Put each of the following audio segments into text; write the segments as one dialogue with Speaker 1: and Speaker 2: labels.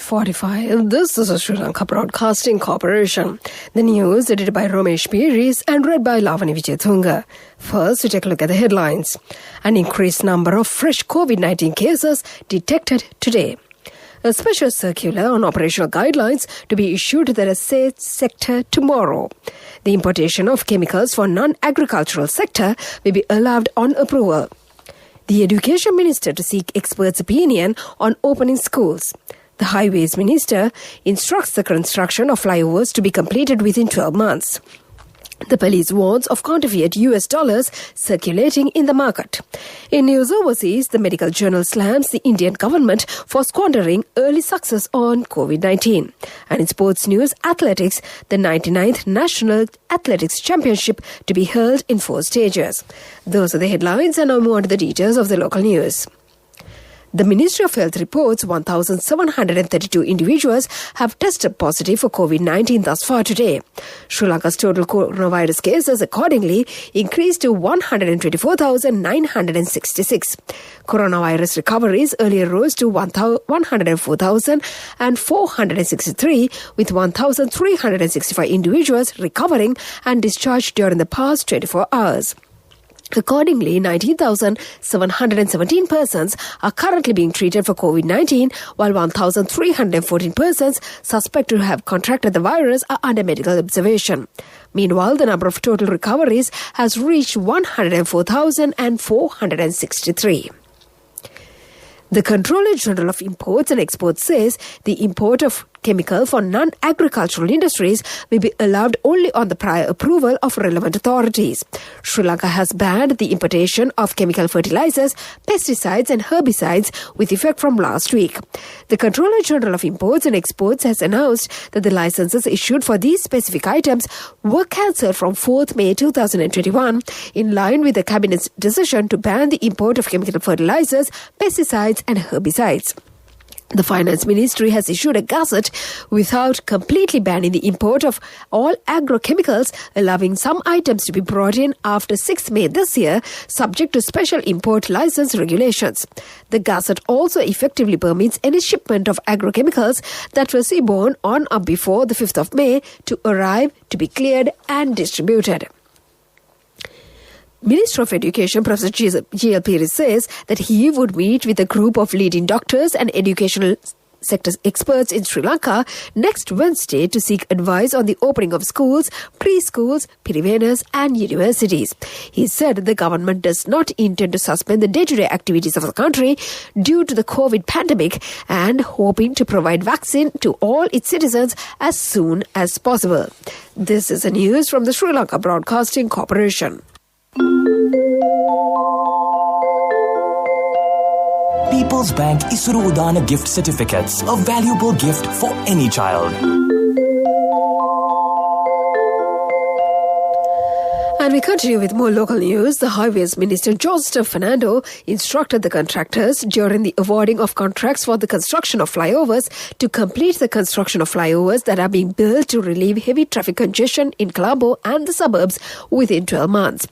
Speaker 1: 6:45. This is a Sri Lanka Broadcasting Corporation. The news edited by Romesh Piris and read by Lavani Vijayathunga. First, we take a look at the headlines. An increased number of fresh COVID-19 cases detected today. A special circular on operational guidelines to be issued to the state sector tomorrow. The importation of chemicals for non-agricultural sector will be allowed on approval. The Education Minister to seek experts' opinion on opening schools. The Highways Minister instructs the construction of flyovers to be completed within 12 months. The police warns of counterfeit US dollars circulating in the market. In news overseas, the medical journal slams the Indian government for squandering early success on COVID-19. And in sports news, athletics, the 99th National Athletics Championship to be held in 4 stages. Those are the headlines, and now more to the details of the local news. The Ministry of Health reports 1,732 individuals have tested positive for COVID-19 thus far today. Sri Lanka's total coronavirus cases accordingly increased to 124,966. Coronavirus recoveries earlier rose to 104,463, with 1,365 individuals recovering and discharged during the past 24 hours. Accordingly, 19,717 persons are currently being treated for COVID-19, while 1,314 persons suspected to have contracted the virus are under medical observation. Meanwhile, the number of total recoveries has reached 104,463. The Controller General of Imports and Exports says the import of chemical for non-agricultural industries will be allowed only on the prior approval of relevant authorities. Sri Lanka has banned the importation of chemical fertilizers, pesticides and herbicides with effect from last week. The Controller General of Imports and Exports has announced that the licenses issued for these specific items were cancelled from 4th May 2021 in line with the Cabinet's decision to ban the import of chemical fertilizers, pesticides and herbicides. The Finance Ministry has issued a gazette without completely banning the import of all agrochemicals, allowing some items to be brought in after 6 May this year, subject to special import license regulations. The gazette also effectively permits any shipment of agrochemicals that was seaborne on or before the 5th of May to arrive, to be cleared and distributed. Minister of Education Professor G.L. Piris says that he would meet with a group of leading doctors and educational sector experts in Sri Lanka next Wednesday to seek advice on the opening of schools, preschools, pirivenas and universities. He said the government does not intend to suspend the day-to-day activities of the country due to the COVID pandemic and hoping to provide vaccine to all its citizens as soon as possible. This is the news from the Sri Lanka Broadcasting Corporation.
Speaker 2: People's Bank Isuru Udana gift certificates, a valuable gift for any child.
Speaker 1: And we continue with more local news. The Highways Minister Johnston Fernando instructed the contractors during the awarding of contracts for the construction of flyovers to complete the construction of flyovers that are being built to relieve heavy traffic congestion in Colombo and the suburbs within 12 months.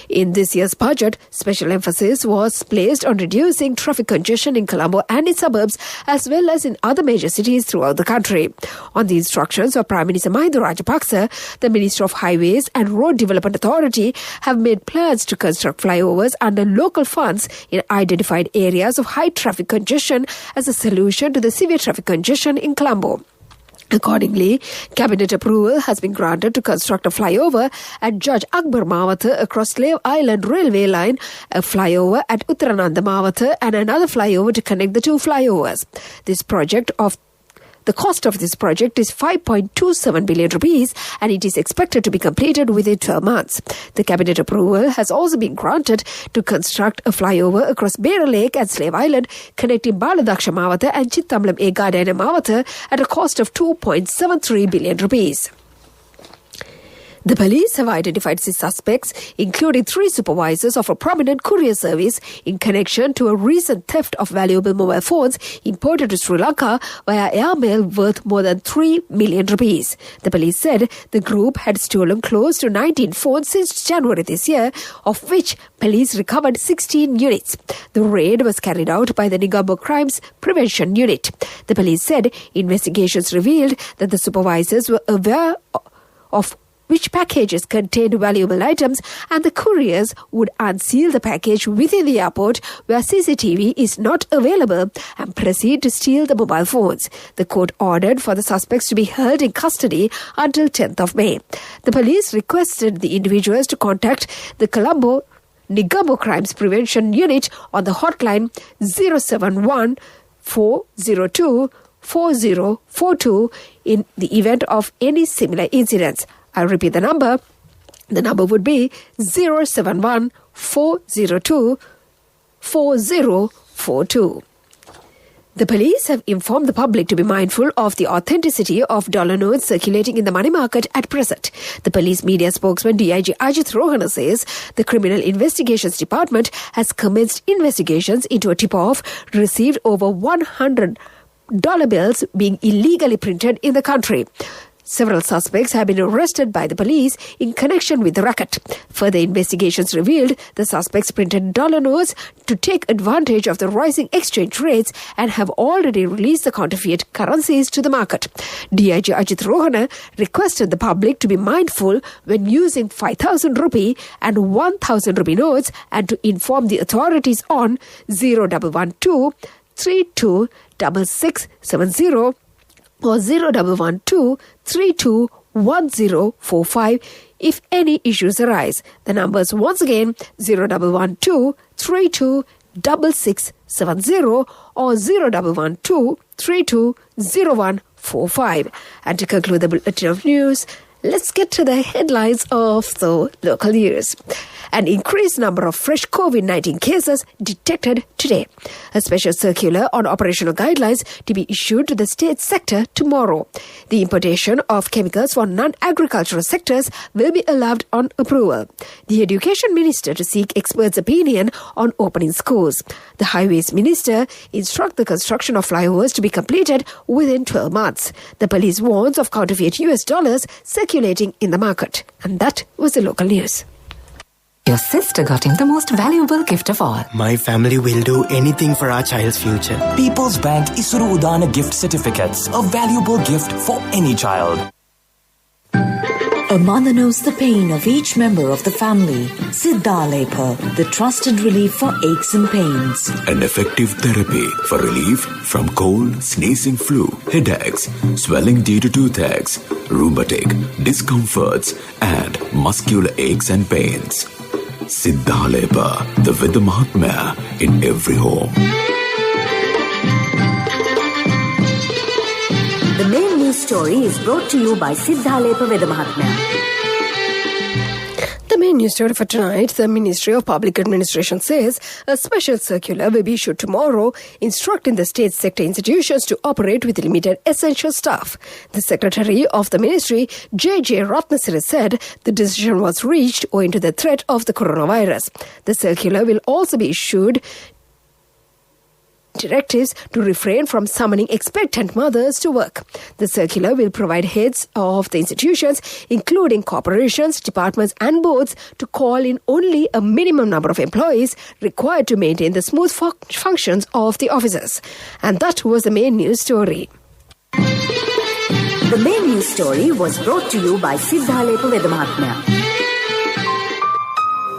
Speaker 1: In this year's budget, special emphasis was placed on reducing traffic congestion in Colombo and its suburbs as well as in other major cities throughout the country. On the instructions of Prime Minister Mahinda Rajapaksa, the Minister of Highways and Road Development Authority have made plans to construct flyovers under local funds in identified areas of high traffic congestion as a solution to the severe traffic congestion in Colombo. Accordingly, Cabinet approval has been granted to construct a flyover at Judge Akbar Mawatha across Slave Island Railway Line, a flyover at Uttarananda Mawatha and another flyover to connect the two flyovers. The cost of this project is 5.27 billion rupees and it is expected to be completed within 12 months. The Cabinet approval has also been granted to construct a flyover across Beira Lake and Slave Island, connecting Baladaksha Mawatha and Chittambalam Egadana Mawatha at a cost of 2.73 billion rupees. The police have identified 6 suspects, including 3 supervisors of a prominent courier service, in connection to a recent theft of valuable mobile phones imported to Sri Lanka via airmail worth more than 3 million rupees. The police said the group had stolen close to 19 phones since January this year, of which police recovered 16 units. The raid was carried out by the Negombo Crimes Prevention Unit. The police said investigations revealed that the supervisors were aware of which packages contained valuable items, and the couriers would unseal the package within the airport where CCTV is not available and proceed to steal the mobile phones. The court ordered for the suspects to be held in custody until 10th of May. The police requested the individuals to contact the Negombo Crimes Prevention Unit on the hotline 071 402 4042 in the event of any similar incidents. I'll repeat the number. The number would be 071 402 4042. The police have informed the public to be mindful of the authenticity of dollar notes circulating in the money market at present. The police media spokesman DIG Ajith Rohana says the Criminal Investigations Department has commenced investigations into a tip-off received over $100 bills being illegally printed in the country. Several suspects have been arrested by the police in connection with the racket. Further investigations revealed the suspects printed dollar notes to take advantage of the rising exchange rates and have already released the counterfeit currencies to the market. DIG Ajith Rohana requested the public to be mindful when using 5,000 rupee and 1,000 rupee notes and to inform the authorities on 0112 32 6670 or 0112 32 1045 if any issues arise. The numbers once again 0112 32 6670 or 0112 32 0145. And to conclude the bulletin of news, let's get to the headlines of the local news. An increased number of fresh COVID-19 cases detected today. A special circular on operational guidelines to be issued to the state sector tomorrow. The importation of chemicals for non-agricultural sectors will be allowed on approval. The Education Minister to seek experts' opinion on opening schools. The Highways Minister instruct the construction of flyovers to be completed within 12 months. The police warns of counterfeit US dollars circulating in the market. And that was the local news.
Speaker 3: Your sister got him the most valuable gift of all.
Speaker 4: My family will do anything for our child's future.
Speaker 2: People's Bank Isuru Udana gift certificates, a valuable gift for any child.
Speaker 5: A mother knows the pain of each member of the family. Siddhalepa, the trusted relief for aches and pains.
Speaker 6: An effective therapy for relief from cold, sneezing, flu, headaches, swelling due to toothaches, rheumatic, discomforts, and muscular aches and pains. Siddhalepa, the Vidamahatmya in every home.
Speaker 5: The main news story is brought to you by Siddhalepa Vidamahatmya.
Speaker 1: The main news story for tonight, the Ministry of Public Administration says a special circular will be issued tomorrow instructing the state sector institutions to operate with limited essential staff. The Secretary of the Ministry, J.J. Ratnasiri, said the decision was reached owing to the threat of the coronavirus. The circular will also be issued directives to refrain from summoning expectant mothers to work. The circular will provide heads of the institutions, including corporations, departments and boards, to call in only a minimum number of employees required to maintain the smooth functions of the offices. And that was the main news story.
Speaker 5: The main news story was brought to you by Siddhalepa Vidamahatmya.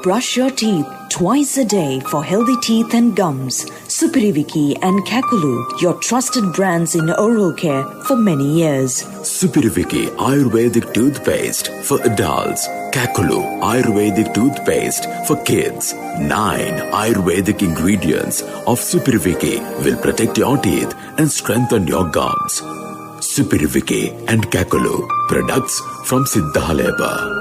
Speaker 5: Brush your teeth twice a day for healthy teeth and gums. Supiriviki and Kakulu, your trusted brands in oral care for many years.
Speaker 6: Supiriviki Ayurvedic toothpaste for adults. Kakulu Ayurvedic toothpaste for kids. 9 Ayurvedic ingredients of Supiriviki will protect your teeth and strengthen your gums. Supiriviki and Kakulu, products from Siddhalepa.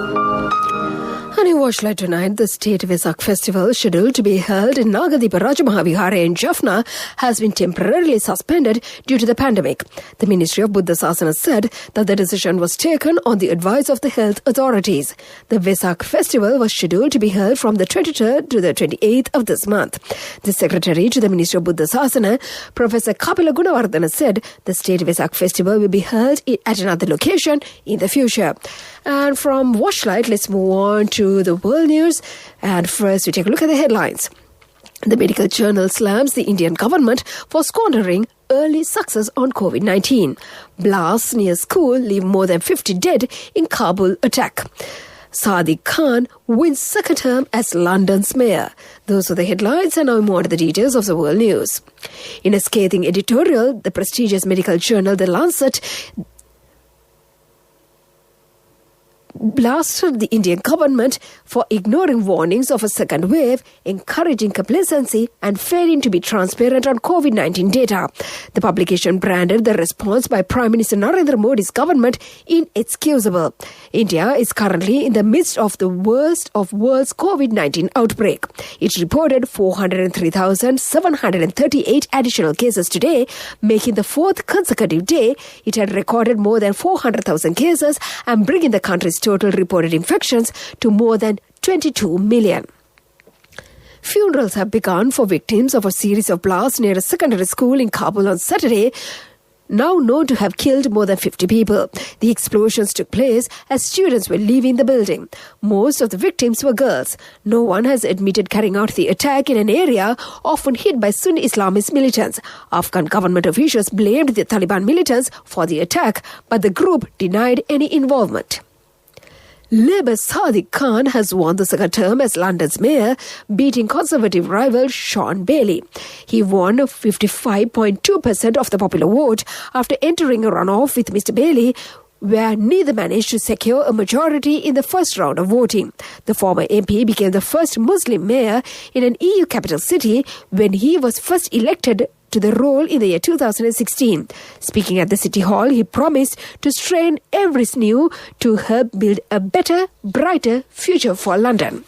Speaker 1: And in Washington tonight, the State Vesak Festival, scheduled to be held in Nagadipa Rajamahavihara in Jaffna, has been temporarily suspended due to the pandemic. The Ministry of Buddha Sasana said that the decision was taken on the advice of the health authorities. The Vesak Festival was scheduled to be held from the 23rd to the 28th of this month. The Secretary to the Ministry of Buddha Sasana, Professor Kapila Gunawardana, said the State Vesak Festival will be held at another location in the future. And from Washlight, let's move on to the world news. And first, we take a look at the headlines. The medical journal slams the Indian government for squandering early success on COVID-19. Blasts near school leave more than 50 dead in Kabul attack. Sadiq Khan wins second term as London's mayor. Those are the headlines, and now more to the details of the world news. In a scathing editorial, the prestigious medical journal The Lancet blasted the Indian government for ignoring warnings of a second wave, encouraging complacency and failing to be transparent on COVID-19 data. The publication branded the response by Prime Minister Narendra Modi's government inexcusable. India is currently in the midst of the worst of world's COVID-19 outbreak. It reported 403,738 additional cases today, making the fourth consecutive day it had recorded more than 400,000 cases and bringing the country's total reported infections to more than 22 million. Funerals have begun for victims of a series of blasts near a secondary school in Kabul on Saturday, now known to have killed more than 50 people. The explosions took place as students were leaving the building. Most of the victims were girls. No one has admitted carrying out the attack in an area often hit by Sunni Islamist militants. Afghan government officials blamed the Taliban militants for the attack, but the group denied any involvement. Labour's Sadiq Khan has won the second term as London's mayor, beating Conservative rival Sean Bailey. He won 55.2% of the popular vote after entering a runoff with Mr. Bailey, where neither managed to secure a majority in the first round of voting. The former MP became the first Muslim mayor in an EU capital city when he was first elected to the role in the year 2016. Speaking at the City Hall, he promised to strain every sinew to help build a better, brighter future for London.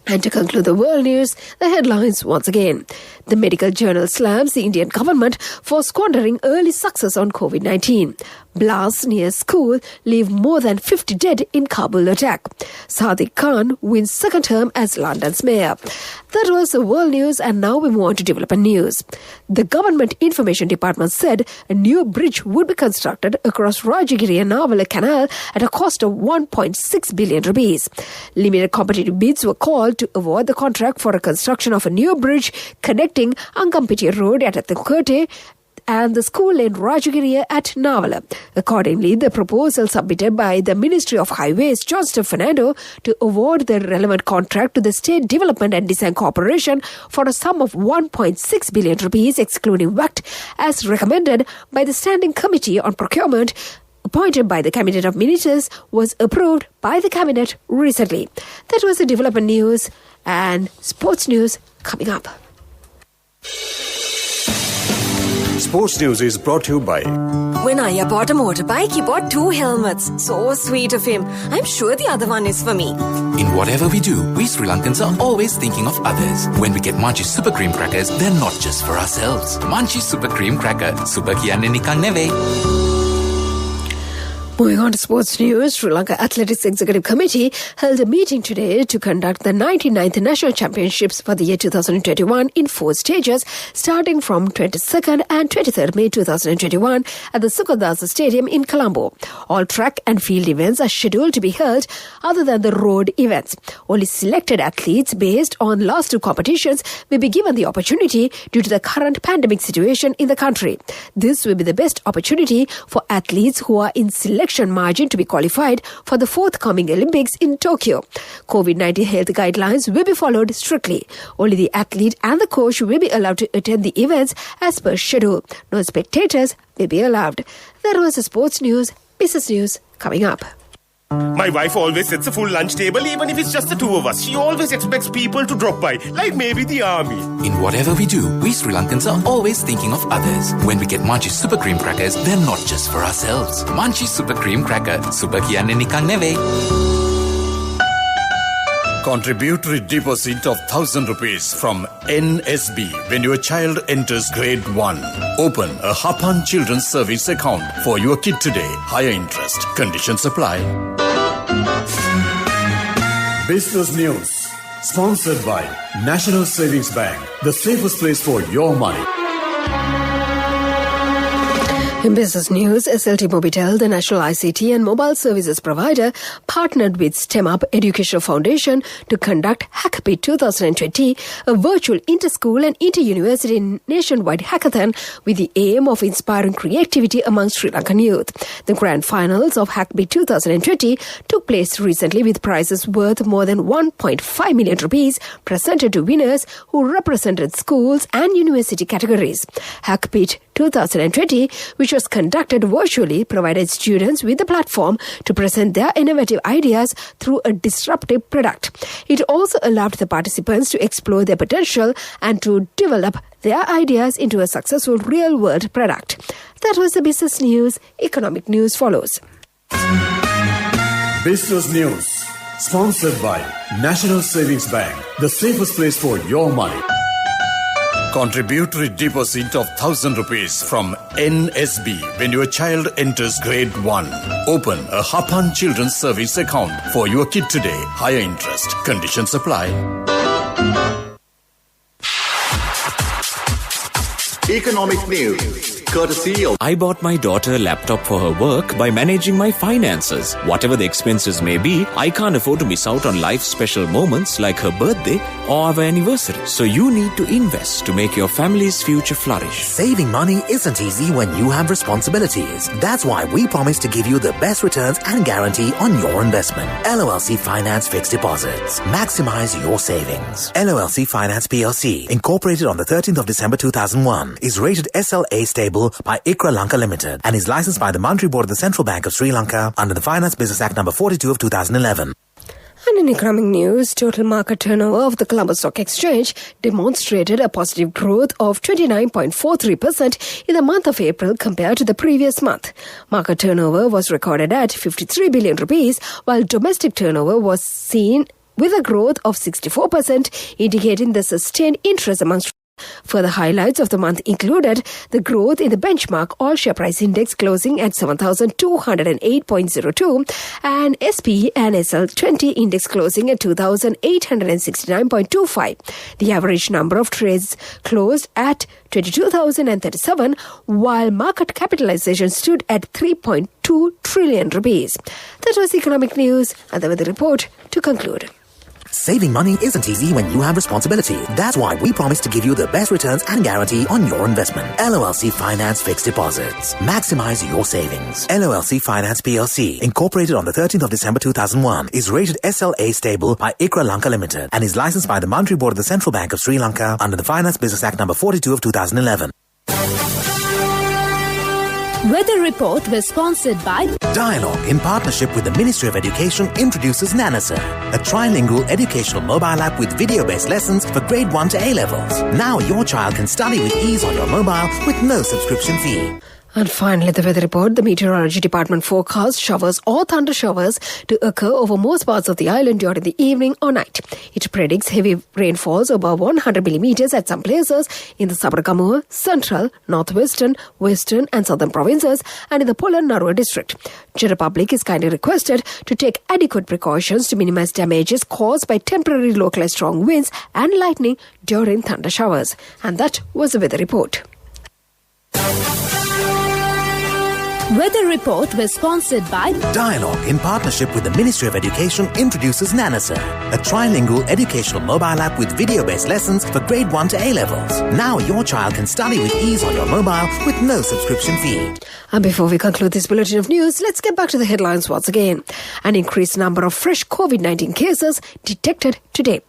Speaker 1: And to conclude the world news, the headlines once again. The medical journal slams the Indian government for squandering early success on COVID-19. Blasts near school leave more than 50 dead in Kabul attack. Sadiq Khan wins second term as London's mayor. That was the world news, and now we move on to development news. The Government Information Department said a new bridge would be constructed across Rajagiri and Navala Canal at a cost of 1.6 billion rupees. Limited competitive bids were called to award the contract for a construction of a new bridge connecting Angampiti Road at Athukote and the school lane Rajagiri at Navala. Accordingly, the proposal submitted by the Ministry of Highways, Johnston Fernando, to award the relevant contract to the State Development and Design Corporation for a sum of 1.6 billion rupees, excluding VAT, as recommended by the Standing Committee on Procurement, appointed by the Cabinet of Ministers, was approved by the Cabinet recently. That was the development news, and sports news coming up.
Speaker 7: Sports News is brought to you by...
Speaker 8: When Aya bought a motorbike, he bought 2 helmets. So sweet of him. I'm sure the other one is for me.
Speaker 9: In whatever we do, we Sri Lankans are always thinking of others. When we get Munchie Super Cream Crackers, they're not just for ourselves. Munchie Super Cream Cracker. Super kiyanne nikan neve.
Speaker 1: Moving on to sports news, Sri Lanka Athletics Executive Committee held a meeting today to conduct the 99th National Championships for the year 2021 in 4 stages, starting from 22nd and 23rd May 2021 at the Sukadasa Stadium in Colombo. All track and field events are scheduled to be held other than the road events. Only selected athletes based on last 2 competitions will be given the opportunity due to the current pandemic situation in the country. This will be the best opportunity for athletes who are in selection margin to be qualified for the forthcoming Olympics in Tokyo. COVID-19 health guidelines will be followed strictly. Only the athlete and the coach will be allowed to attend the events as per schedule. No spectators will be allowed. That was the sports news. Business news coming up.
Speaker 10: My wife always sets a full lunch table, even if it's just the 2 of us. She always expects people to drop by, like maybe the army.
Speaker 9: In whatever we do, we Sri Lankans are always thinking of others. When we get Munchie Super Cream Crackers, they're not just for ourselves. Munchie Super Cream Cracker. Super kiyanne nikan neve.
Speaker 7: Contributory deposit of 1,000 rupees from NSB when your child enters grade 1. Open a Hapan Children's Service account for your kid today. Higher interest. Conditions apply. Business News. Sponsored by National Savings Bank. The safest place for your money.
Speaker 1: In business news, SLT Mobitel, the national ICT and mobile services provider, partnered with STEM Up Educational Foundation to conduct Hackabit 2020, a virtual inter-school and inter-university nationwide hackathon with the aim of inspiring creativity among Sri Lankan youth. The grand finals of Hackabit 2020 took place recently with prizes worth more than 1.5 million rupees presented to winners who represented schools and university categories. Hackabit 2020, which was conducted virtually, provided students with a platform to present their innovative ideas through a disruptive product. It also allowed the participants to explore their potential and to develop their ideas into a successful real-world product. That was the business news. Economic news follows.
Speaker 7: Business News. Sponsored by National Savings Bank. The safest place for your money. Contributory deposit of 1,000 rupees from NSB when your child enters grade 1. Open a Hapan Children's Service account for your kid today. Higher interest. Conditions apply.
Speaker 11: Economic news, courtesy of...
Speaker 12: I bought my daughter a laptop for her work by managing my finances. Whatever the expenses may be, I can't afford to miss out on life's special moments like her birthday or our anniversary. So you need to invest to make your family's future flourish.
Speaker 13: Saving money isn't easy when you have responsibilities. That's why we promise to give you the best returns and guarantee on your investment. LOLC Finance Fixed Deposits. Maximize your savings. LOLC Finance PLC, incorporated on the 13th of December 2001, is rated SLA stable by ICRA Lanka Limited and is licensed by the Monetary Board of the Central Bank of Sri Lanka under the Finance Business Act number 42 of 2011.
Speaker 1: And in economic news, total market turnover of the Colombo Stock Exchange demonstrated a positive growth of 29.43% in the month of April compared to the previous month. Market turnover was recorded at 53 billion rupees, while domestic turnover was seen with a growth of 64%, indicating the sustained interest amongst. Further highlights of the month included the growth in the benchmark all-share price index closing at 7,208.02 and SP and SL20 index closing at 2,869.25. The average number of trades closed at 22,037, while market capitalization stood at 3.2 trillion rupees. That was economic news, and that was the report to conclude.
Speaker 13: Saving money isn't easy when you have responsibility. That's why we promise to give you the best returns and guarantee on your investment. LOLC Finance Fixed Deposits. Maximize your savings. LOLC Finance PLC, incorporated on the 13th of December 2001, is rated SLA stable by ICRA Lanka Limited and is licensed by the Monetary Board of the Central Bank of Sri Lanka under the Finance Business Act number 42 of 2011.
Speaker 14: Weather Report was sponsored by
Speaker 13: Dialogue, in partnership with the Ministry of Education, introduces Nanasa, a trilingual educational mobile app with video-based lessons for grade 1 to A-levels. Now your child can study with ease on your mobile with no subscription fee.
Speaker 1: And finally, the weather report. The Meteorology Department forecasts showers or thunder showers to occur over most parts of the island during the evening or night. It predicts heavy rainfalls above 100 millimeters at some places in the Sabaragamuwa, Central, Northwestern, Western and Southern provinces and in the Polan Narwa district. General public is kindly requested to take adequate precautions to minimize damages caused by temporary localized strong winds and lightning during thunder showers. And that was the weather report.
Speaker 14: Weather Report was sponsored by
Speaker 13: Dialogue, in partnership with the Ministry of Education, introduces Nanasa, a trilingual educational mobile app with video-based lessons for grade 1 to A-levels. Now your child can study with ease on your mobile with no subscription fee.
Speaker 1: And before we conclude this bulletin of news, let's get back to the headlines once again. An increased number of fresh COVID-19 cases detected today.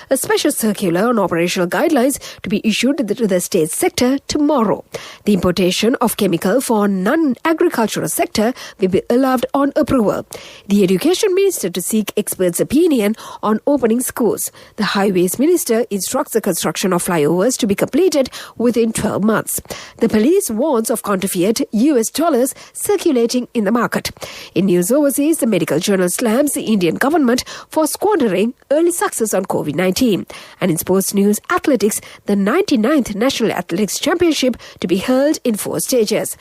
Speaker 1: A special circular on operational guidelines to be issued to the state sector tomorrow. The importation of chemical for non-agricultural agricultural sector will be allowed on approval. The Education Minister to seek experts' opinion on opening schools. The Highways Minister instructs the construction of flyovers to be completed within 12 months. The police warns of counterfeit US dollars circulating in the market. In news overseas, the medical journal slams the Indian government for squandering early success on COVID-19. And in sports news, athletics, the 99th National Athletics Championship to be held in 4 stages.